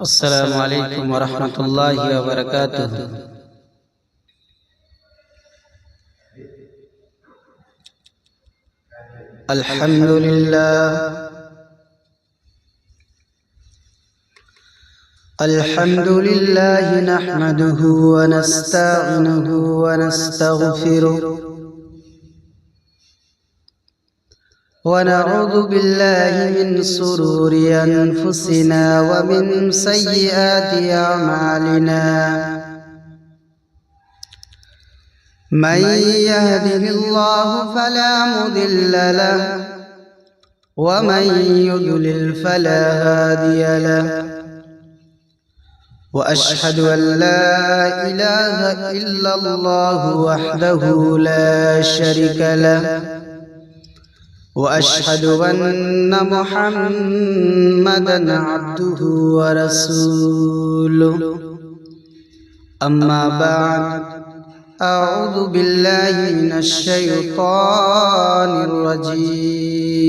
السلام عليكم ورحمة الله وبركاته. الحمد لله نحمده ونستعينه ونستغفره ونعوذ بالله من شرور أنفسنا ومن سيئات أعمالنا من يهده الله فلا مضل له ومن يضلل فلا هادي له وأشهد أن لا إله إلا الله وحده لا شريك له وأشهد أن محمدًا عبده ورسوله أما بعد أعوذ بالله من الشيطان الرجيم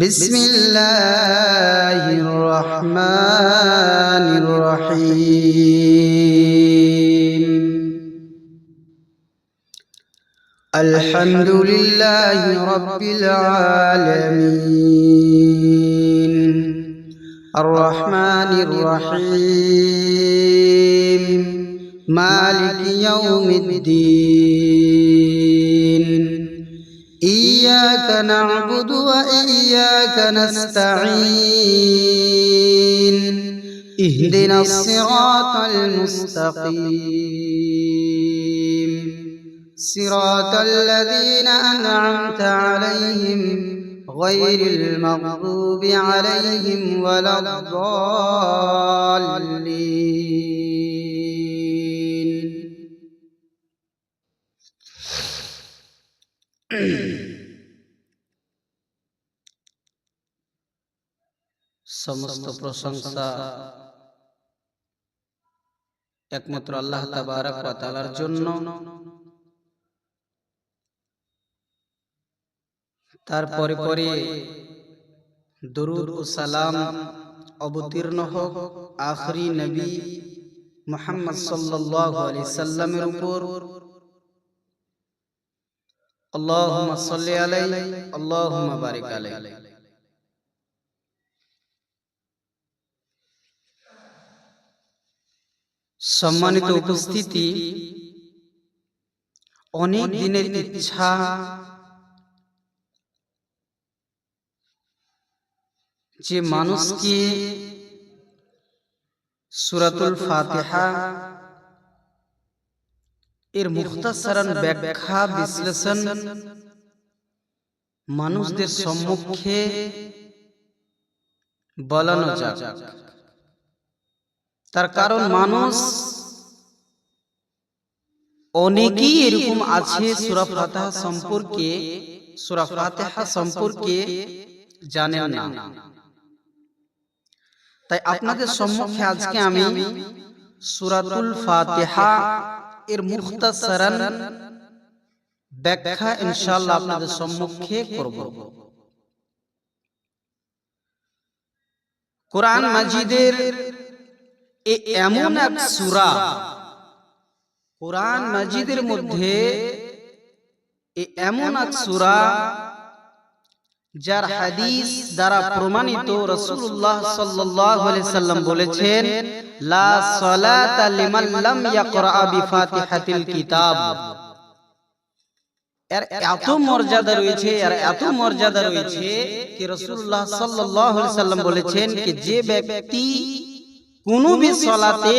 بسم الله الرحمن الرحيم الحمد لله رب العالمين الرحمن الرحيم مالك يوم الدين إياك نعبد وإياك نستعين اهدنا الصراط المستقيم صراط الذين أنعمت عليهم غير المغضوب عليهم ولا الضالين সমস্ত প্রশংসা একমাত্র আল্লাহ তাবারক ওয়া তাআলার জন্য। তারপরে পরে দরুদ ও সালাম অবতীর্ণ হোক আখরি নবী মুহাম্মদ সাল্লাল্লাহু আলাইহি সাল্লামের উপর। আল্লাহুম্মা সাল্লি আলাইহি আল্লাহুম্মা বারিক আলাইহি। সম্মানিত উপস্থিতি, অনেক দিনের ইচ্ছা যে মানুষকে সূরাতুল ফাতিহা এর মুখতাসারান ব্যাখ্যা বিশ্লেষণ মানুষদের সম্মুখে বলানো যাক। তার কারণ মানুষ অনেকেই এরকম আছে সূরা ফাতিহা সম্পর্কে জানেন না। তাই আপনাদের সম্মুখে আজকে আমি সূরাতুল ফাতিহা এর মুখতাসারান ব্যাখ্যা ইনশাআল্লাহ আপনাদের সম্মুখে করব। কোরআন মাজিদের এমন এক সূরা, কোরআন মাজিদের মধ্যে এমন এক সূরা যার হাদিস দ্বারা প্রমাণিত রাসূলুল্লাহ সাল্লাল্লাহু আলাইহি সাল্লাম বলেছেন, লা সালাতা লিমান লাম ইয়াকরা বিফাতিহাতিল কিতাব। এর এত মর্যাদা রয়েছে কি রাসূলুল্লাহ সাল্লাল্লাহু আলাইহি সাল্লাম বলেছেন কি যে ব্যক্তি কোনো भी সালাতে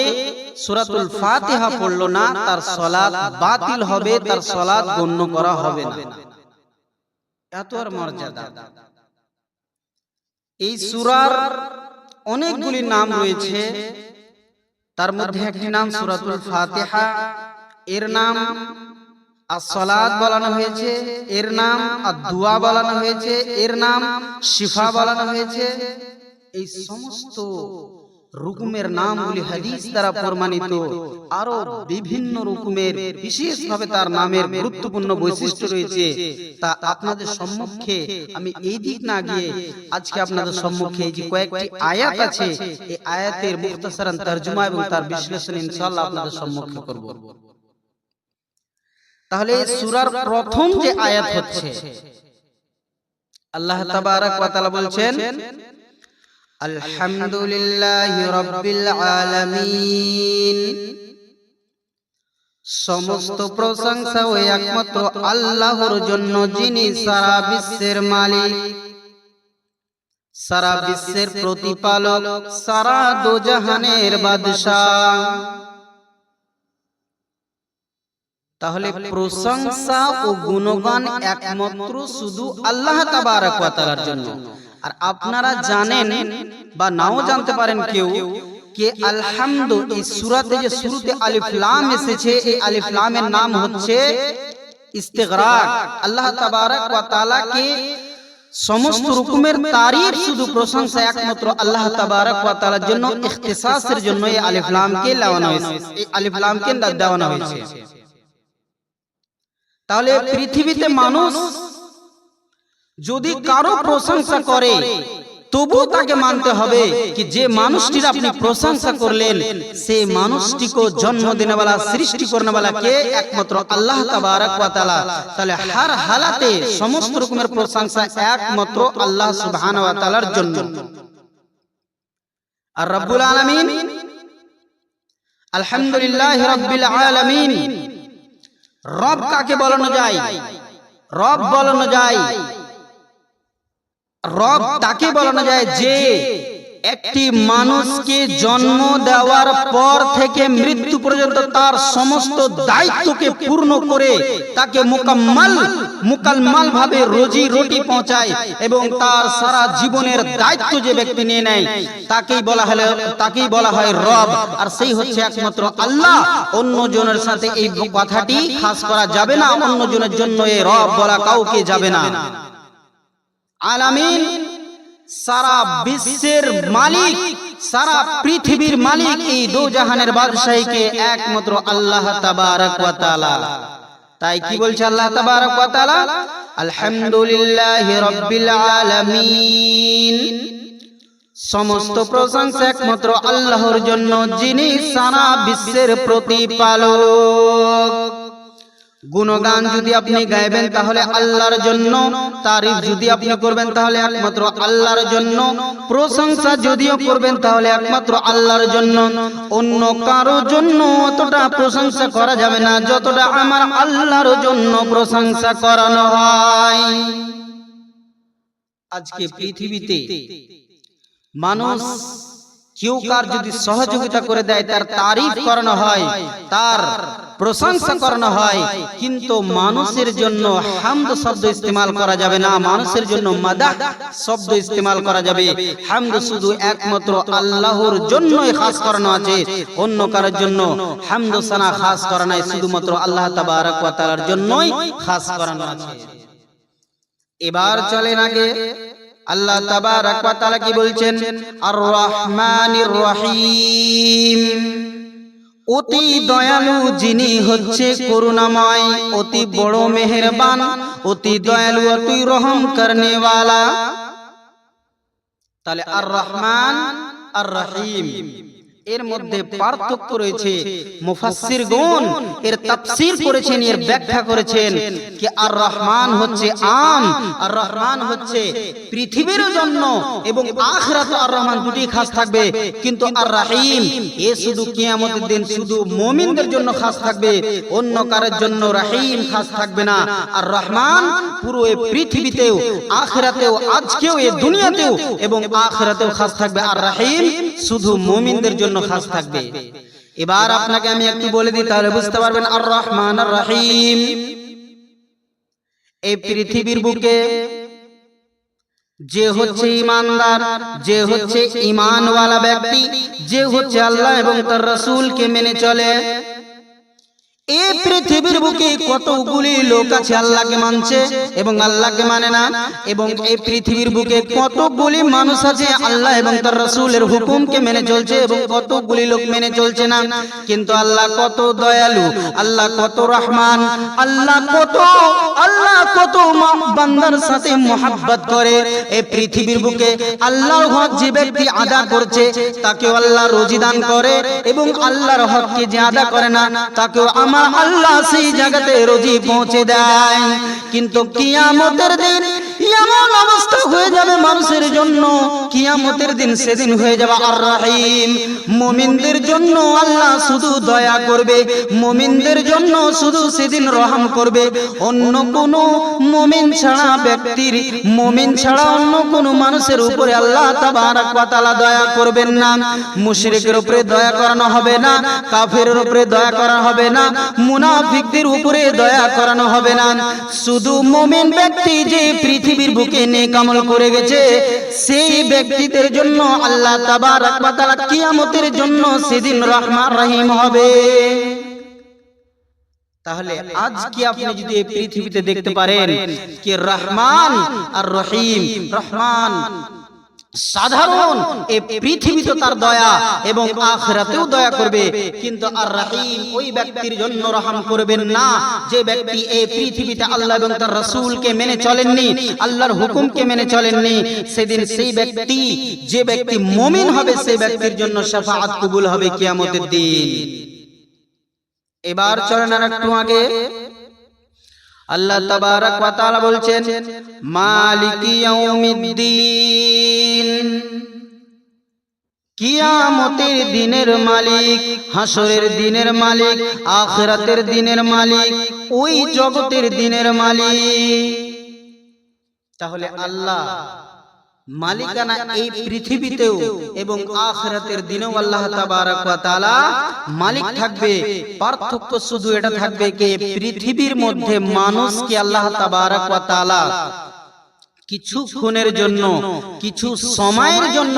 সূরাতুল ফাতিহা পড়ল না তার সালাত বাতিল হবে, তার সালাত গণ্য করা হবে না। এত আর মর্যাদা। এই সূরার অনেকগুলি নাম রয়েছে, তার মধ্যে একটি নাম সূরাতুল ফাতিহা। এর নাম as-সালাত বলানো হয়েছে, এর নাম ad-দুআ বলানো হয়েছে, এর নাম শিফা বলানো হয়েছে। এই সমস্ত রকমের নামগুলি হাদিস দ্বারা প্রমাণিত, আরো বিভিন্ন রকমের বিশেষভাবে তার নামের গুরুত্বপূর্ণ বৈশিষ্ট্য রয়েছে। তা আপনাদের সম্মুখে আমি এই দিক না গিয়ে আজকে আপনাদের সম্মুখে যে কয়েকটি আয়াত আছে, এই আয়াতের মুখতাসারান তরজমা এবং তার বিশ্লেষণ ইনশাআল্লাহ আপনাদের সম্মুখে করব। তাহলে সূরার প্রথম যে আয়াত হচ্ছে, আল্লাহ তাবারক ওয়া তাআলা বলছেন, আলহামদুলিল্লাহি রাব্বিল আলামিন, সমস্ত প্রশংসা ওই একমাত্র আল্লাহর জন্য যিনি সারা বিশ্বের মালিক, সারা বিশ্বের প্রতিপালক, সারা দোজাহানের বাদশাহ। তাহলে প্রশংসা ও গুণগান একমাত্র শুধু আল্লাহ তাবারক ওয়া তাআলার জন্য। আর আপনারা জানেন বা নাও জানতে পারেন কেউ যে আলহামদু এই সূরাতে যে শুরুতে আলিফ লাম এসেছে, এই আলিফ লামের নাম হচ্ছে ইস্তিগরাক। আল্লাহ তাবারক ওয়া তাআলাকে সমস্ত রকমের তারিফ শুধু প্রশংসা একমাত্র আল্লাহ তাবারক ওয়া তাআলার জন্য, ইখতিসাসের জন্য এই আলিফ লামকে লাগানো হয়েছে, এই আলিফ লামকে দেওয়ানো হয়েছে। তাহলে পৃথিবীতে মানুষ যদি কারো প্রশংসা করে তবু তাকে মানতে হবে কি যে মানুষটির আপনি প্রশংসা করলেন সেই মানুষটিকে জন্ম দেনে वाला, সৃষ্টি করনে वाला কে? একমাত্র আল্লাহ তাবারক ওয়া তাআলা। তাহলে হর হালাতে সমস্ত রকমের প্রশংসা একমাত্র আল্লাহ সুবহানাহু ওয়া তাআলার জন্য। আর রব্বুল আলামিন, আলহামদুলিল্লাহি রাব্বিল আলামিন, রব কাকে বলানো যায়? রব বলানো যায়, রব তাকে বলানো যায় যে একটি মানুষকে জন্ম দেওয়ার পর থেকে মৃত্যু পর্যন্ত তার সমস্ত দায়িত্বকে পূর্ণ করে তাকে মুকাম্মাল ভাবে রোজি রুটি পৌঁছায় এবং তার সারা জীবনের দায়িত্ব যে ব্যক্তি নিয়ে নেয় তাকেই বলা হয় রব। আর সেই হচ্ছে একমাত্র আল্লাহ। অন্য জনের সাথে এই কথাটি খাস করা যাবে না, অন্য জনের জন্য এই রব বলা কাউকে যাবে না। আলামিন, সারা বিশ্বের মালিক, সারা পৃথিবীর মালিক, এই দো জাহানের বাদশাহীকে একমাত্র আল্লাহ তাবারক ওয়া তাআলা। তাই কি বলছে আল্লাহ তাবারক ওয়া তাআলা? আলহামদুলিল্লাহি রাব্বিল আলামিন, সমস্ত প্রশংসা একমাত্র আল্লাহর জন্য যিনি সারা বিশ্বের প্রতিপালক। গুণগান যদি আপনি গাইবেন তাহলে আল্লাহর জন্য, তারিফ যদি আপনি করবেন তাহলে একমাত্র আল্লাহর জন্য, প্রশংসা যদিও করবেন তাহলে একমাত্র আল্লাহর জন্য। অন্য কারো জন্য অতটা প্রশংসা করা যাবে না যতটা আমার আল্লাহর জন্য প্রশংসা করানো হয়। আজকে পৃথিবীতে মানুষ কেউ কার যদি সহযোগিতা করে দেয়, তার তারিফ করানো হয়, তার প্রশংসা করানো হয়, কিন্তু মানুষের জন্য হামদ শব্দ ইস্তেমাল করা যাবে না, মানুষের জন্য মাদাহ শব্দ ইস্তেমাল করা যাবে। হামদ শুধু একমাত্র আল্লাহর জন্যই খাস করানো আছে, অন্য কারোর জন্য হামদ সানা খাস করা নাই, শুধুমাত্র আল্লাহ তাবারক ওয়া তাআলার জন্যই খাস করানো আছে। এবার চলেন আগে আল্লাহ তাবারক ওয়া তাআলা কি বলছেন? আর রহমানির রহিম, অতি দয়ালু যিনি হচ্ছে করুণাময়, অতি বড় মেহেরবান, অতি দয়ালু, অতি রহম করনে वाला। তাহলে আর রহমান আর রহিম এর মধ্যে পার্থক্য রয়েছে। মুফাসসিরগণ এর তাফসীর করেছেন, এর ব্যাখ্যা করেছেন যে আর রহমান হচ্ছে আম, আর রহমান হচ্ছে পৃথিবীর জন্য এবং আখিরাতে আর রহমান দুটি খাস থাকবে, কিন্তু আর রহিম এ শুধু কিয়ামতের দিন শুধু মুমিনদের জন্য খাস থাকবে, অন্য কারোর জন্য রহিম খাস থাকবে না। আর রহমান পুরো এই পৃথিবীতেও, আখিরাতেও, আজকেও, এই দুনিয়াতেও এবং আখিরাতেও খাস থাকবে, আর রহিম শুধু মুমিনদের জন্য খাস থাকবে। এবার আপনাকে আমি একটু বলে দিই, তাহলে বুঝতে পারবেন। আর রহমান আর রহিম, এই পৃথিবীর বুকে যে হচ্ছে ঈমানদার, যে হচ্ছে ঈমানওয়ালা ব্যক্তি, যে হচ্ছে আল্লাহ এবং তার রাসূলকে মেনে চলে, এই পৃথিবীর বুকে কতগুলি লোক আছে আল্লাহকে মানছে এবং আল্লাহকে মানে না, এবং এই পৃথিবীর বুকে কতগুলি মানুষ আছে আল্লাহ এবং তার রাসূলের হুকুমকে মেনে চলছে এবং কতগুলি লোক মেনে চলছে না। কিন্তু আল্লাহ কত দয়ালু, আল্লাহ কত রহমান, আল্লাহ কত বান্দার সাথে মোহাব্বত করে। এই পৃথিবীর বুকে আল্লাহর হক যে ব্যক্তি আদা করছে তাকেও আল্লাহ রোজি দান করে, এবং আল্লাহর হককে যে আদা করে না তাকেও আল্লাহ সেই জায়গাতে রোজি পৌঁছে দেয়। কিন্তু কিয়ামতের দিন এমন অবস্থা হয়ে যাবে মানুষের জন্য, কিয়ামতের দিন সেদিন হয়ে যাবে আর রহিম। মুমিনদের জন্য আল্লাহ শুধু দয়া করবে, মুমিনদের জন্য শুধু সেদিন রহম করবে। অন্য কোন মুমিন ছাড়া ব্যক্তির, মুমিন ছাড়া অন্য কোন মানুষের উপরে আল্লাহ তাবারক ওয়া তাআলা দয়া করবেন না। মুশরিকের উপরে দয়া করানো হবে না, কাফেরের উপরে দয়া করা হবে না, মুনাফিকদের উপরে দয়া করানো হবে না। শুধু মুমিন ব্যক্তি যে পৃথিবীর বুকে নেক আমল করে গেছে সেই ব্যক্তিদের জন্য আল্লাহ তাবারক ওয়া তাআলা কিয়ামতের জন্য সেদিন রহমান রহিম হবে। তাহলে আজকে আপনি যদি এই পৃথিবীতে দেখতে পারেন কি রহমান আর রহিম, রহমান সাধারণ এই পৃথিবীতে তার দয়া এবং আখিরাতেও দয়া করবে, কিন্তু আর রহিম ওই ব্যক্তির জন্য রহম করবেন না যে ব্যক্তি এই পৃথিবীতে আল্লাহ এবং তার রাসূলকে মেনে চলেননি, আল্লাহর হুকুমকে মেনে চলেননি। সেদিন সেই ব্যক্তি, যে ব্যক্তি মুমিন হবে সেই ব্যক্তির জন্য শাফাআত কবুল হবে কিয়ামতের দিন। এবার চলেন আর একটু আগে। আল্লাহ তাবারক ওয়া তাআলা বলছেন মালিকি ইয়াউমিদ্দিন, কিয়ামতের দিনের মালিক, হাসরের দিনের মালিক, আখিরাতের দিনের মালিক, ওই জগতের দিনের মালিক। তাহলে আল্লাহ মালিকানা এই পৃথিবীতেও এবং আখিরাতের দিনেও আল্লাহ তাবারক ওয়া তাআলা মালিক থাকবে। পার্থক্য শুধু এটা থাকবে যে পৃথিবীর মধ্যে মানুষকে আল্লাহ তাবারক ওয়া তাআলা কিছুক্ষণের জন্য, কিছু সময়ের জন্য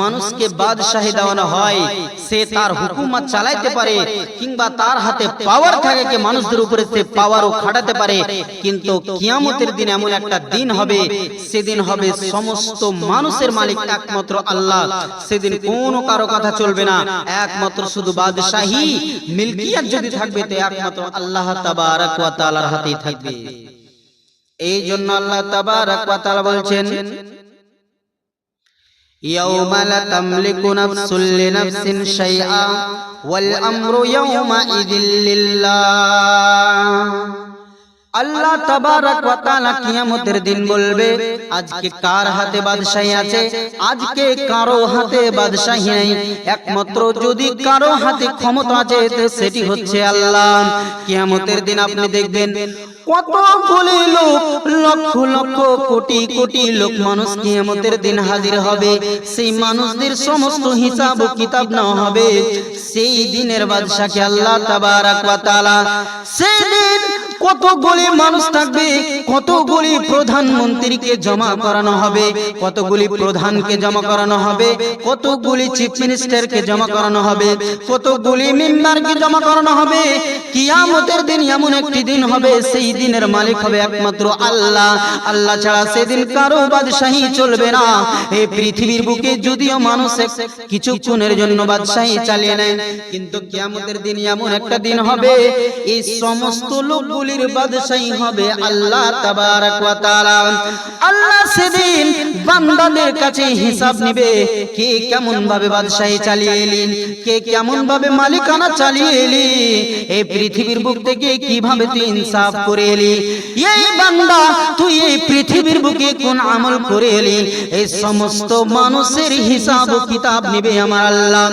মানুষকে বাদশাহী দেওয়ানো হয়, সে তার হুকুমত চালাইতে পারে, কিংবা তার হাতে পাওয়ার থাকে যে মানুষদের উপরে সে পাওয়ারও খাটাতে পারে। কিন্তু কিয়ামতের দিন এমন একটা দিন হবে, সেদিন হবে সমস্ত মানুষের মালিক একমাত্র আল্লাহ। সেদিন কোনো কারো কথা চলবে না, একমাত্র শুধু বাদশাহী মিলকিয়াত যদি থাকবে তো একমাত্র আল্লাহ তাবারক ওয়া তাআলার হাতেই থাকবে। এই জন্য আল্লাহ তাবারক ওয়া তাআলা বলছেন ইয়াউমা লা তামলিকু নাফসুন লিনাফসিন শাইআ ওয়াল আমরু ইয়াউমা ইযিল লিল্লাহ। আল্লাহ তাবারক ওয়া তাআলা কিয়ামতের দিন বলবে আজকে কার হাতে বাদশাহী আছে, আজকে কারো হাতে বাদশাহী নেই, একমাত্র যদি কারো হাতে ক্ষমতা আছে তো সেটি হচ্ছে আল্লাহ। কিয়ামতের দিন আপনি দেখবেন কতগুলি লোক, লক্ষ লক্ষ কোটি কোটি লোক মানুষ কিয়ামতের দিন হাজির হবে। সেই মানুষদের সমস্ত হিসাব ও কিতাব নেওয়া হবে। সেই দিনের বাদশাকে আল্লাহ তাবারক ওয়া তাআলা, সেই দিন কতগুলি মানুষ থাকবে, কতগুলি প্রধানমন্ত্রীকে জমা করানো হবে, কতগুলি প্রধানকে জমা করানো হবে, কতগুলি চিফ মিনিস্টারকে জমা করানো হবে, কতগুলি মেম্বারকে জমা করানো হবে। কিয়ামতের দিন এমন একটি দিন হবে, সেই দিনের মালিক হবে একমাত্র আল্লাহ। আল্লাহ ছাড়া সেদিন কারো বাদশাহী চলবে না। এই পৃথিবীর বুকে যদিও মানুষ কিছুক্ষণের জন্য বাদশাহী চালিয়ে নেয়, কিন্তু কিয়ামতের দিন এমন একটা দিন হবে এই সমস্ত লোকগুলির বাদশাহী হবে আল্লাহ তাবারক ওয়া তাআলা। আল্লাহ সেদিন বান্দাদের কাছে হিসাব নেবে, কে কেমন ভাবে বাদশাহী চালিয়ে এলি, কে কেমন ভাবে মালিকানা চালিয়ে এলি, এই পৃথিবীর বুক থেকে কিভাবে তুই ইনসাফ করে এলি, এই বান্দা তুই এই পৃথিবীর বুকে কোন আমল করে এলি, এই সমস্ত মানুষের হিসাব ও কিতাব নেবে আমার আল্লাহ।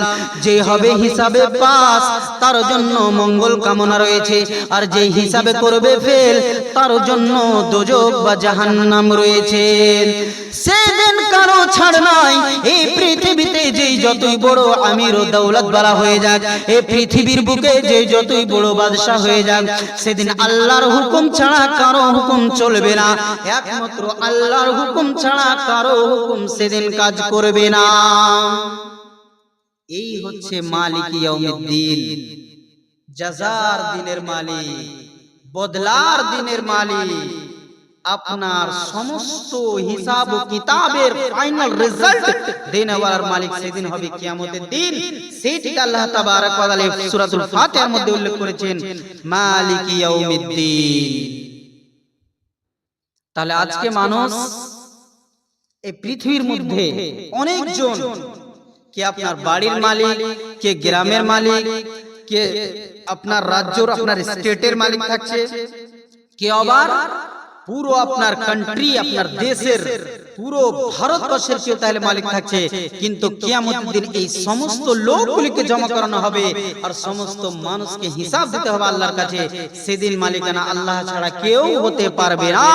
যে হবে হিসাবে পাস তার জন্য মঙ্গল কামনা রয়েছে, আর যে হিসাবে করবে ফেল তার জন্য দোজখ বা জাহান্নাম রয়েছে। সেদিন কারো ছাড় নাই। এই পৃথিবীতে যেই যতই বড় আমির ও দৌলত বালা হয়ে যাক, এই পৃথিবীর বুকে যেই যতই বড় বাদশা হয়ে যাক, সেদিন আল্লাহর হুকুম ছাড়া কারো হুকুম চলবে না। একমাত্র আল্লাহর হুকুম ছাড়া কারো হুকুম সেদিন কাজ করবে না। এই হচ্ছে মালিক ইয়াউমিদ্দিন, জাযার দিনের মালিক, বদলার দিনের মালিক, আপনার সমস্ত হিসাব ও কিতাবের ফাইনাল রেজাল্ট দেনেওয়ালার মালিক সেদিন হবে কিয়ামতের দিন। সেটিকে আল্লাহ তাবারক ওয়া তাআলা সূরাতুল ফাতিহার মধ্যে উল্লেখ করেছেন, মালিকি ইয়াউমিদ্দিন। তাহলে আজকে মানুষ এই পৃথিবীর মধ্যে অনেকজন, কে আপনার বাড়ির মালিক, কে গ্রামের মালিক, কে আপনার রাজ্যর আপনার স্টেটের মালিক থাকছে, কে আবার পুরো আপনার কান্ট্রি, আপনার দেশের পুরো ভারতবর্ষের কেউ তাহলে মালিক থাকছে। কিন্তু কিয়ামতের দিন এই সমস্ত লোকগুলিকে জমা করানো হবে আর সমস্ত মানুষকে হিসাব দিতে হবে আল্লাহর কাছে। সেদিন মালিকানা আল্লাহ ছাড়া কেউ হতে পারবে না।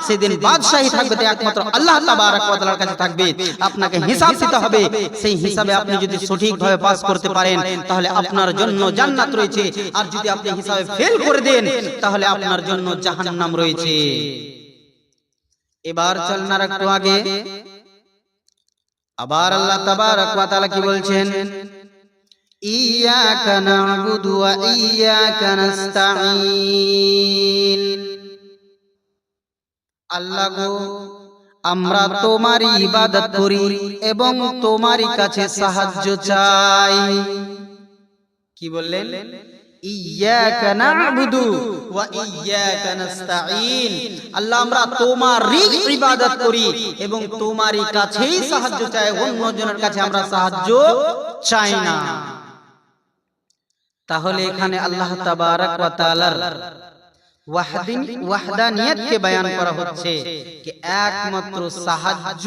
সেদিন বাদশাহী থাকবে একমাত্র আল্লাহ তাবারক ওয়া তাআলার কাছে থাকবে। আপনাকে হিসাব দিতে হবে। সেই হিসাবে আপনি যদি সঠিকভাবে পাস করতে পারেন তাহলে আপনার জন্য জান্নাত রয়েছে, আর যদি আপনি হিসাবে ফেল করে দেন তাহলে আপনার জন্য জাহান্নাম রয়েছে। এবার চলনা একটু আগে, আবার আল্লাহ তাবারক ওয়া তাআলা কি বলছেন, ইয়াকা না'বুদু ওয়া ইয়াকা নাস্তাঈন। আল্লাহ গো, আমরা তোমারই ইবাদত করি এবং তোমারই কাছে সাহায্য চাই। কি বললেন? ইয়াকা না'বুদু ওয়া ইয়াকা নাস্তাঈন। আল্লাহ, আমরা তোমারই ইবাদত করি এবং তোমারই কাছেই সাহায্য চাই, অন্য জনের কাছে আমরা সাহায্য চাই না। তাহলে এখানে আল্লাহ তাবারক ওয়া তাআলার ওয়াহদানিয়তকে বয়ান করা হচ্ছে যে একমাত্র সাহায্য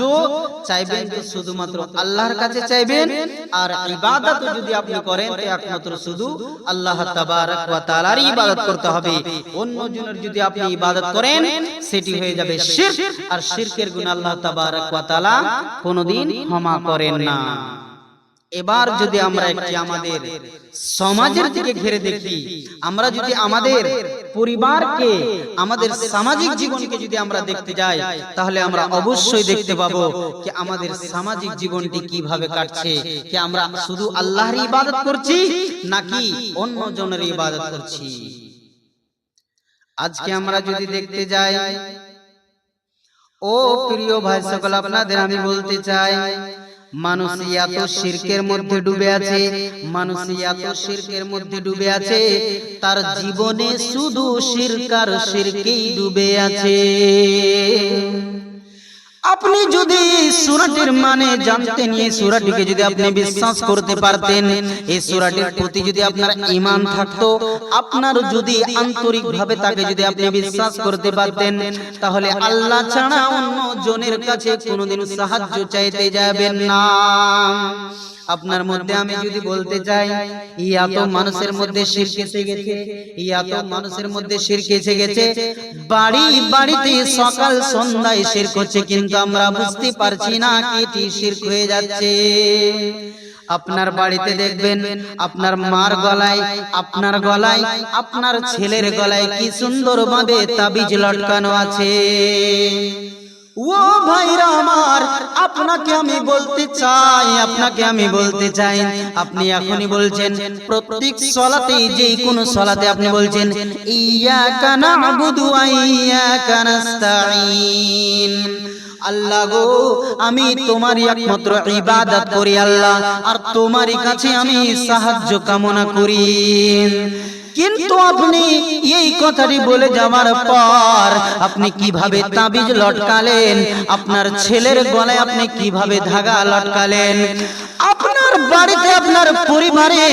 চাইবেন তো শুধুমাত্র আল্লাহর কাছে চাইবেন, আর ইবাদত যদি আপনি করেন তো একমাত্র শুধু আল্লাহ তাবারক ওয়া তাআলারই ইবাদত করতে হবে। অন্য জনের যদি আপনি ইবাদত করেন সেটি হয়ে যাবে শিরক, আর শিরকের গুনাহ আল্লাহ তাবারক ওয়া তাআলা কোনোদিন ক্ষমা করেন না। এবার যদি আমরা একটি আমাদের সমাজের দিকে ঘিরে দেখি, আমরা যদি আমাদের পরিবারকে, আমাদের সামাজিক জীবনকে যদি আমরা দেখতে যাই তাহলে আমরা অবশ্যই দেখতে পাবো যে আমাদের সামাজিক জীবনটি কিভাবে কাটছে, যে আমরা শুধু আল্লাহর ইবাদত করছি নাকি অন্য জনের ইবাদত করছি। আজকে আমরা যদি দেখতে যাই, ও প্রিয় ভাই সকল, আপনাদের আমি বলতে চাই, মানুষ এত শিরকের মধ্যে ডুবে আছে, মানুষ এত শিরকের মধ্যে ডুবে আছে, তার জীবনে শুধু শিরক আর শিরকেই ডুবে আছে। আপনি যদি সূরাটির মানে জানতেন, এই সূরাটিকে যদি আপনি বিশ্বাস করতে পারতেন, এই সূরাটির প্রতি যদি আপনার ঈমান থাকতো, আপনার যদি আন্তরিকভাবে তাকে যদি আপনি বিশ্বাস করতে পারতেন, তাহলে আল্লাহ ছাড়া অন্য জনের কাছে কোনোদিন সাহায্য চাইতে যাবেন না। আপনার মধ্যে আমি যদি বলতে চাই, এত মানুষের মধ্যে শিরক এসে গেছে, এত মানুষের মধ্যে শিরক এসে গেছে, বাড়ি বাড়িতে সকাল সন্ধ্যায় শিরক হচ্ছে, কিন্তু আমরা বুঝতে পারছি না এটি শিরক হয়ে যাচ্ছে। আপনার বাড়িতে দেখবেন আপনার মার গলায়, আপনার গলায়, আপনার ছেলের গলায় কি সুন্দরভাবে তাবিজ লটকানো আছে। ও ভাইরা আমার, আপনাকে আমি বলতে চাই, আপনাকে আমি বলতে চাই, আপনি এখনই বলছেন প্রত্যেক সালাতে, যে কোনো সালাতে আপনি বলছেন ইয়াকা না'বুদু ওয়া ইয়াকা নাস্তাঈন। আল্লাহ গো, আমি তোমারই একমাত্র ইবাদত করি আল্লাহ, আর তোমারই কাছে আমি সাহায্য কামনা করি। কিন্তু আপনি এই কথাটি বলে যাওয়ার পর আপনি কিভাবে তাবিজ লটকালেন, আপনার ছেলের গলায় আপনি কিভাবে ধাগা লটকালেন, আপনার বাড়িতে, আপনার পরিবারে,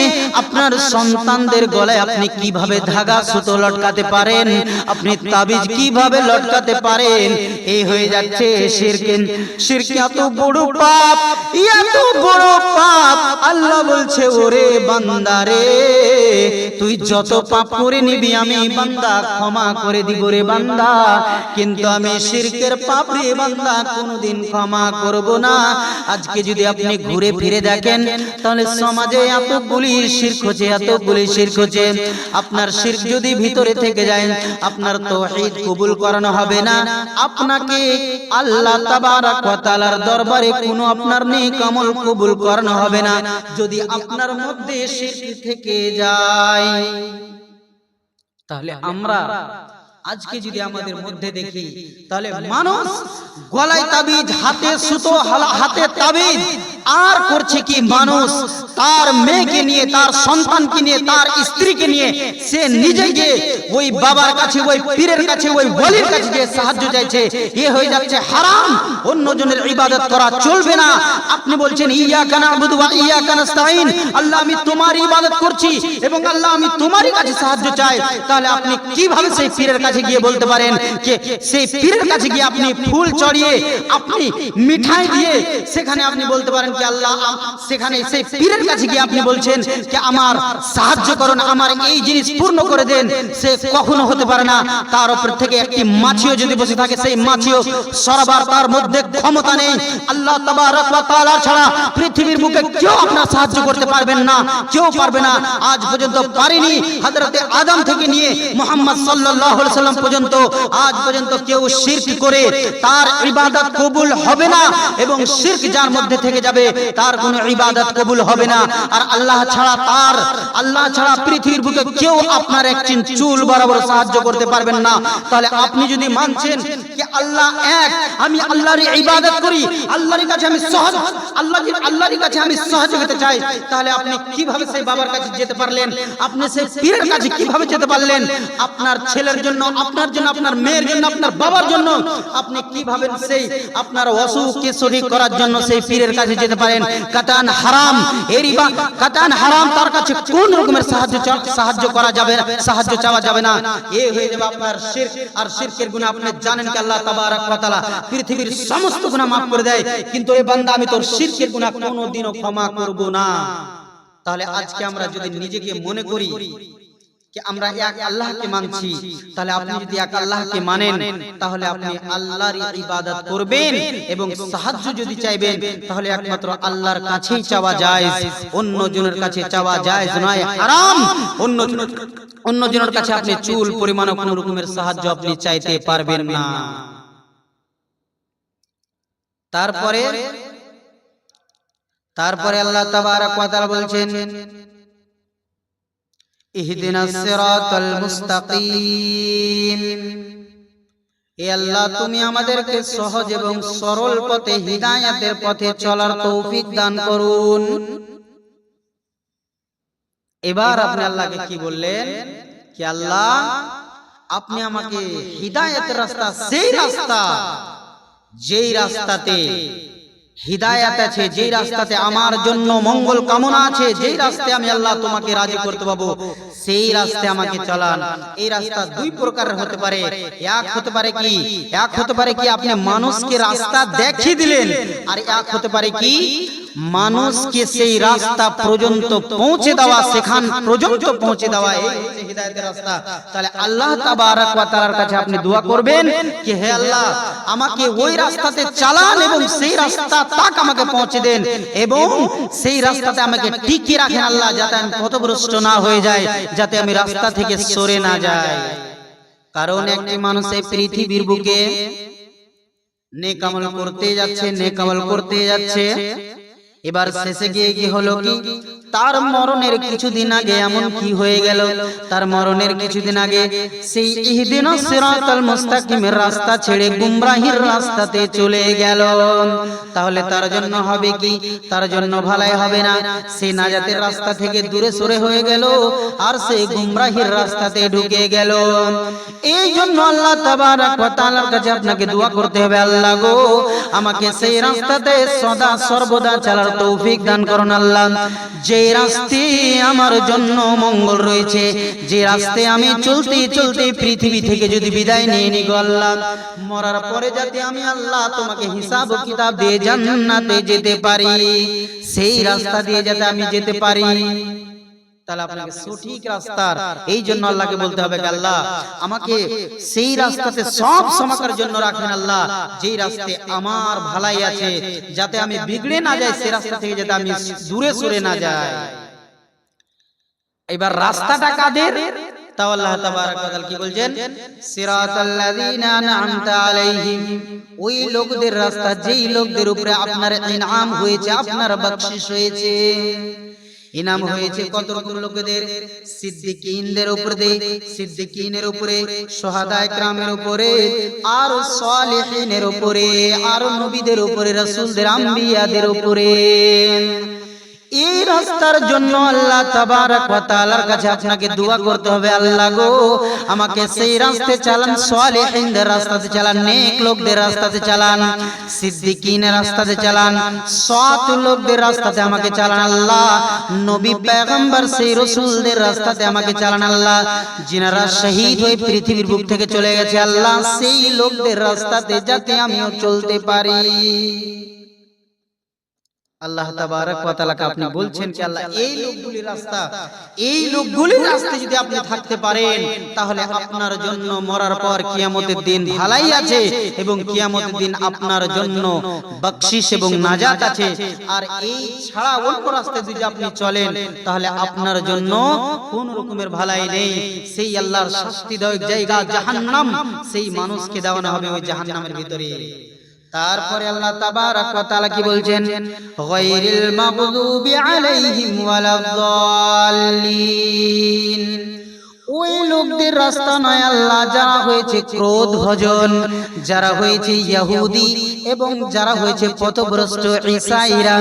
আপনার সন্তানদের গলায় আপনি কিভাবে ধাগা সুতো লটকাতে পারেন, আপনি তাবিজ কিভাবে লটকাতে পারেন, এই হয়ে যাচ্ছে শিরক। শিরক এত বড় পাপ, এত বড় পাপ। আল্লাহ বলছে, ওরে বান্দা রে, তুই যত পাপ করে নিবি আমি বান্দা ক্ষমা করে দিব রে বান্দা, কিন্তু আমি শিরকের পাপ রে বান্দা কোনোদিন ক্ষমা করব না। আজকে যদি আপনি ঘুরে ফিরে দেখেন, তাহলে সমাজে এতগুলি শিরক হচ্ছে, এতগুলি শিরক হচ্ছে। আপনার শিরক যদি ভিতরে থেকে যায়, আপনার তাওহীদ কবুল করানো হবে না, আপনাকে আল্লাহ তাবারক ওয়া তাআলার দরবারে কোনো আপনার নেক আমল কবুল করানো হবে না যদি আপনার মধ্যে শিরক থেকে যায়। তাহলে আমরা আজকে যদি আমাদের মধ্যে দেখি, তাহলে মানুষ গলায় তাবিজ, হাতে সুতো, হাতে তাবিজ, আর করছে কি মানুষ তার মেয়েকে নিয়ে, তার সন্তানকে নিয়ে, তার স্ত্রীকে নিয়ে সে নিজে গিয়ে ওই বাবার কাছে, ওই পীরের কাছে, ওই ওলির কাছে যে সাহায্য চাইছে, এ হয়ে যাচ্ছে হারাম। অন্যজনের ইবাদত করা চলবে না। আপনি বলছেন ইয়াকা না'বুদু ওয়া ইয়াকা নাস্তাঈন, আল্লাহ আমি তোমার ইবাদত করছি এবং আল্লাহ আমি তোমারই কাছে সাহায্য চাই, তাহলে আপনি কিভাবে সেই পীরের কাছে গিয়ে বলতে পারেন যে সেই পীরের কাছে গিয়ে আপনি ফুল চড়িয়ে, আপনি মিঠাই দিয়ে সেখানে আপনি বলতে পারেন কি আল্লাহ, সেখানে সেই পীরের কাছে গিয়ে আপনি বলছেন যে আমার সাহায্য করুন, আমার এই জিনিস পূর্ণ করে দেন, সে কখনো হতে পারে না। তার উপর থেকে একটি মাছিও যদি বসে থাকে, সেই মাছিও সরাবার তার মধ্যে ক্ষমতা নেই। আল্লাহ তাবারক ওয়া তাআলা ছাড়া পৃথিবীর বুকে কেউ আপনার সাহায্য করতে পারবেন না, কেউ পারবে না। আজ পর্যন্ত পারেনি। হযরতে আদম থেকে নিয়ে মুহাম্মদ সাল্লাল্লাহু আলাইহি সাল্লাম পর্যন্ত আজ পর্যন্ত কেউ শিরক করে তার ইবাদত কবুল হবে না, এবং শিরক যার মধ্যে থেকে যাবে তার কোনো ইবাদত কবুল হবে না। আর আল্লাহ ছাড়া পৃথিবীর বুকে কেউ আপনার একচিন চুল বরাবর সাহায্য করতে পারবেন না। তাহলে আপনি যদি মানছেন যে আল্লাহ এক, আমি আল্লাহর ইবাদত করি, আল্লাহর কাছে আমি সহযোগিতা চাই, তাহলে আপনি কিভাবে সেই বাবার কাছে যেতে পারলেন? আপনি সেই পীরের কাছে কিভাবে যেতে পারলেন? আপনার ছেলের জন্য, আপনার জন্য, আপনার মেয়ের জন্য, আপনার বাবার জন্য আপনি কিভাবে সেই আপনার অসুখকে সঠিক করার জন্য সেই পীরের কাছে যেতে পারেন? কাতান হারাম, কাতান হারাম, তার কাছে কোন রকমের সাহায্য করা যাবে না, সাহায্য চাওয়া যাবে না। এই হয়ে যাবে আপনার শিরক। আর শিরকের গুনাহ আপনি জানেন কি আল্লাহ তাবারক ওয়া তাআলা পৃথিবীর সমস্ত গুনাহ maaf করে দেয়, কিন্তু এই বান্দা আমি তোর শিরকের গুনাহ কোনোদিনও ক্ষমা করব না। তাহলে আজকে আমরা যদি নিজেকে মনে করি कि আমরা এক আল্লাহকে মানছি, তাহলে আপনি যদি এক আল্লাহকে মানেন তাহলে আপনি আল্লাহর ইবাদত করবেন এবং সাহায্য যদি চাইবেন তাহলে একমাত্র আল্লাহর কাছেই চাওয়া যায়, অন্য জনের কাছে চাওয়া যায় নয়, হারাম। অন্য জনের কাছে আপনি চুল পরিমাণ কোনো রকমের সাহায্য আপনি চাইতে পারবেন না। তারপরে আল্লাহ তাবারক ওয়া তাআলা বলছেন ইহদিনাস সিরাতাল মুস্তাকিম, হে আল্লাহ তুমি আমাদেরকে সহজ এবং সরল পথে, হিদায়াতের পথে চলার তৌফিক দান করুন। এবার আপনি আল্লাহকে কি বললেন কি আল্লাহ আপনি আমাকে হিদায়াতের রাস্তা, সেই রাস্তা যেই রাস্তাতে হিদায়াত আছে, যেই রাস্তাতে আমার জন্য মঙ্গল কামনা আছে, যেই রাস্তায় আমি আল্লাহ তোমাকে রাজি করতে পারবো, সেই রাস্তায় আমাকে চালান। এই রাস্তা দুই প্রকারের হতে পারে। এক হতে পারে কি আপনি মানুষকে রাস্তা দেখিয়ে দিলেন, আর এক হতে পারে কি মানুষকে সেই রাস্তা পর্যন্ত পৌঁছে দেওয়া, সেখান পর্যন্ত পৌঁছে দেওয়া, এই হচ্ছে হিদায়াতের রাস্তা। তাহলে আল্লাহ তাবারক ওয়া তাআলার কাছে আপনি দোয়া করবেন কি হে আল্লাহ আমাকে ওই রাস্তাতে চালান এবং সেই রাস্তা তাক আমাকে পৌঁছে দেন, এবং সেই রাস্তাতে আমাকে টিকিয়ে রাখেন আল্লাহ, যাতে আমি পথভ্রষ্ট না হয়ে যাই, যাতে আমি রাস্তা থেকে সরে না যাই। কারণ একটি মানুষ এই পৃথিবীর বুকে নেক আমল করতে যাচ্ছে, এবার শেষে গিয়ে কি হলো কি তার মরণের কিছুদিন আগে এমন কি হয়ে গেল, তার মরণের কিছুদিন আগে সেই ইহদিনাস সিরাতাল মুস্তাকিমের রাস্তা ছেড়ে গুমরাহির রাস্তাতে চলে গেল। তাহলে তার জন্য হবে কি, তার জন্য ভালাই হবে না। সে নাজাতের রাস্তা থেকে দূরে সরে হয়ে গেল আর সে গুমরাহির রাস্তাতে ঢুকে গেল। এই জন্য আল্লাহ তাবারক ওয়া তাআলার কাছে আপনাকে দোয়া করতে হবে, আল্লাহ গো আমাকে সেই রাস্তাতে সদা সর্বদা চলার তৌফিক দান করুন আল্লাহ। যে রাস্তায় আমার জন্য মঙ্গল রয়েছে, যে রাস্তায় আমি চলতে চলতে পৃথিবী থেকে যদি বিদায় নিয়ে নিই গো আল্লাহ, মরার পরে যাতে আমি আল্লাহ তোমাকে হিসাব ও কিতাব দিয়ে জান্নাতে যেতে পারি, সেই রাস্তা দিয়ে যাতে আমি যেতে পারি। তাহলে আপনাকে সঠিক রাস্তার, এই জন্য আল্লাহকে বলতে হবে আল্লাহ আমাকে সেই রাস্তাতে সব সময়কার জন্য রাখেন আল্লাহ, যেই রাস্তায় আমার ভালাই আছে, যাতে আমি বিগড়ে না যাই, সেই রাস্তা থেকে যাতে আমি দূরে সরে না যাই। এবার রাস্তাটা কাদের? তাও আল্লাহ তাবারক ওয়া তাআলা কি বলছেন? সিরাতাল্লাযীনা আনআমতা আলাইহিম, ওই লোকদের রাস্তা যেই লোকদের উপরে আপনার ইনআম হয়েছে, আপনার বকশিশ হয়েছে। ইনাম হয়েছে কত রকম লোকদের? সিদ্দিকীনদের উপরে, সিদ্দিকীনের উপরে, শুহাদায়ে কিরামের উপরে, আর সালেহিনের উপরে, আর নবীদের উপরে, রাসূলদের, আম্বিয়াদের উপরে। এই রাস্তার জন্য আল্লাহ তাবারক ওয়া তাআলার কাছে আপনাকে দোয়া করতে হবে, আল্লাহ গো আমাকে সেই রাস্তায় চালান, সালেহিনদের রাস্তাতে চালান, নেক লোকদের রাস্তাতে চালান, সিদ্দিকীনের রাস্তাতে চালান, সৎ লোকদের রাস্তাতে আমাকে চালান আল্লাহ, নবী পয়গম্বর সেই রাসূলদের রাস্তাতে আমাকে চালান আল্লাহ, যিনারা শহীদ হয়ে পৃথিবীর বুক থেকে চলে গেছে আল্লাহ, সেই লোকদের রাস্তাতে যাতে আমিও চলতে পারি। আল্লাহ তাবারক ওয়া তাআলাকে আপনি বলছেন কি আল্লাহ এই লোকগুলির রাস্তা, এই লোকগুলির রাস্তায় যদি আপনি থাকতে পারেন, তাহলে আপনার জন্য মরার পর কিয়ামতের দিন ভালাই আছে, এবং কিয়ামতের দিন আপনার জন্য বকশিশ এবং নাজাত আছে। আর এই ছাড়া অন্য রাস্তায় যদি আপনি চলেন, তাহলে আপনার জন্য কোন রকমের ভালাই নেই। সেই আল্লাহর শাস্তিদায়ক জায়গা জাহান্নাম, সেই মানুষকে দেওয়ানো হবে ওই জাহান্নামের ভিতরে। তারপরে আল্লাহ তাবারক ওয়া তাআলা কি বলছেন? গায়রিল মাগদুবি আলাইহিম ওয়ালাদ-দাল্লিন, ওই লোকদের রাস্তা নয় আল্লাহ যারা হয়েছে ক্রোধ ভজন, যারা হয়েছে ইহুদি এবং যারা হয়েছে পথভ্রষ্ট ঈসাইরা,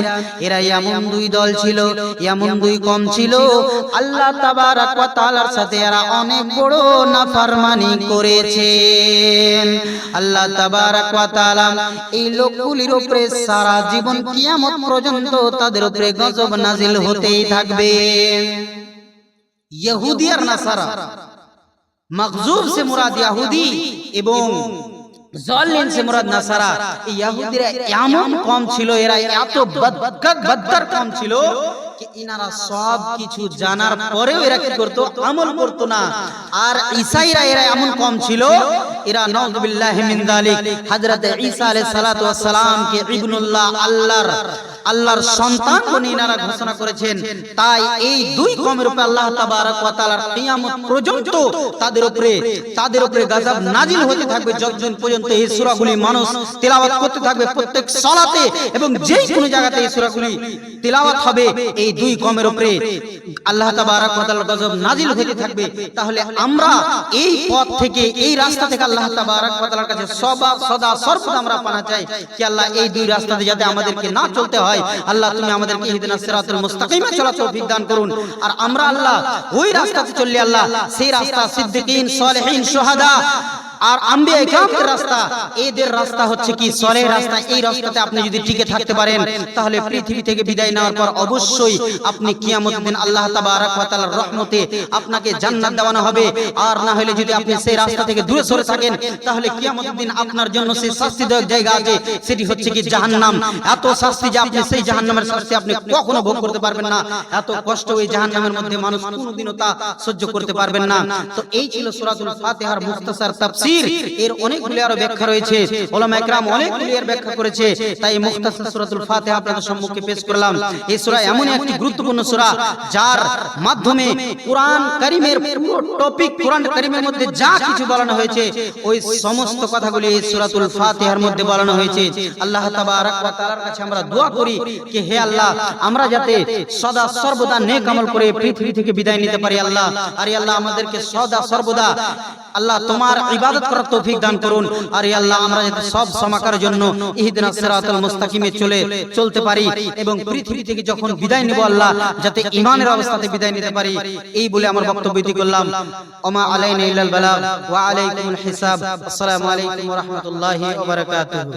এরা এমন দুই দল ছিল, এমন দুই কম ছিল, আল্লাহ তাবারক ওয়া তাআলার সাথে এরা অনেক বড় নাফরমানি করেছে। আল্লাহ তাবারক ওয়া তাআলা এই লোকগুলির উপরে সারা জীবন কিয়ামত পর্যন্ত তাদের উপরে গজব নাজিল হতেই থাকবে। ইহুদি আর নাসারা, মাগজুব সে মুরাদ ইহুদি এবং জালিম সে মুরাদ নাসারা। এই ইহুদিরা এমন কম ছিল, এরা এত বদকার কম ছিল कि इनारा सब किछु জানার পরেও এরা কি করত? আমল করত না। আর ঈসাইরা এরা এমন কম ছিল, এরা নাউযুবিল্লাহি মিন যালিক হযরত ঈসা আলাইহিস সালাতু ওয়াস সালাম কে ইবনুল্লাহ, আল্লাহর সন্তান বলে ইনারা ঘোষণা করেছেন। তাই এই দুই কওমের উপরে আল্লাহ তাবারক ওয়া তাআলার কিয়ামত পর্যন্ত তাদের উপরে গজব নাজিল হতে থাকবে, যতদিন পর্যন্ত এই সূরাগুলি মানুষ তেলাওয়াত করতে থাকবে প্রত্যেক সালাতে, এবং যেই কোনো জায়গাতে এই সূরাগুলি তেলাওয়াত হবে, এই দুই কওমের উপরে আল্লাহ তাবারক ওয়া তাআলার গজব নাজিল হতে থাকবে। তাহলে আমরা এই পথ থেকে, এই রাস্তা থেকে আল্লাহ তাবারক ওয়া তাআলার কাছে সদা সর্বদা আমরা পানা চাই কি আল্লাহ এই দুই রাস্তাতে যাতে আমাদেরকে না চলতে হয়। আল্লাহ তুমি আমাদেরকে ইহদিনাস সিরাতাল মুস্তাকিমে চলার তৌফিক দান করুন। আর আমরা আল্লাহ ওই রাস্তাতে চললে আল্লাহ সেই রাস্তা সিদ্দিকিন, সালেহিন, শুহাদা আর আম্বিয়া কিরামের রাস্তা, এদের রাস্তা হচ্ছে কি সলেহ রাস্তা। এই রাস্তাতে আপনি যদি টিকে থাকতে পারেন, তাহলে পৃথিবী থেকে বিদায় নেওয়ার পর অবশ্যই আপনি কিয়ামতের দিন আল্লাহ তাবারক ওয়া তাআলার রহমতে আপনাকে জান্নাত দেওয়ানো হবে। আর না হলে যদি আপনি সেই রাস্তা থেকে দূরে সরে থাকেন, তাহলে কিয়ামতের দিন আপনার জন্য সেই শাস্তিদায়ক জায়গা আছে, সেটি হচ্ছে কি জাহান্নাম। এত শাস্তি যে আপনি সেই জাহান্নামের শাস্তি আপনি কখনো ভোগ করতে পারবেন না। এত কষ্ট ওই জাহান্নামের মধ্যে মানুষ কোনোদিনও তা সহ্য করতে পারবেন না। তো এই ছিল সূরাতুল ফাতিহার মুখতাসার তাফসীর। এর অনেকগুলি আরো ব্যাখ্যা রয়েছে, উলামা ইকরাম অনেকগুলি এর ব্যাখ্যা করেছে। তাই মুখতাসার সূরাতুল ফাতিহা আপনাদের সম্মুখে পেশ করলাম। এই সূরা এমন একটি গুরুত্বপূর্ণ সূরা, যার মাধ্যমে কোরআন কারীমের পুরো টপিক, কোরআন কারীমের মধ্যে যা কিছু বলানো হয়েছে, ওই সমস্ত কথাগুলি এই সূরাতুল ফাতিহার মধ্যে বলানো হয়েছে। আল্লাহ তাবারক ওয়া তাআলার কাছে আমরা দোয়া করি যে হে আল্লাহ, আমরা যাতে সদা সর্বদা নেক আমল করে পৃথিবী থেকে বিদায় নিতে পারি আল্লাহ। আর আল্লাহ আমাদেরকে সদা সর্বদা আল্লাহ তোমার ইবাদত করার তৌফিক দান করুন। আর আল্লাহ আমরা যাতে সব সময়কার জন্য ইহদিনাস সিরাতাল মুস্তাকিমে চলতে পারি, এবং পৃথিবী থেকে যখন বিদায় নিব আল্লাহ যাতে ঈমানের অবস্থাতে বিদায় নিতে পারি। এই বলে আমার বক্তব্য ইতি করলাম। ওমা আলাইনা ইল্লাল বালাগ ওয়া আলাইকুমুল হিসাব। আসসালামু আলাইকুম ওয়া রাহমাতুল্লাহি ওয়া বারাকাতুহু।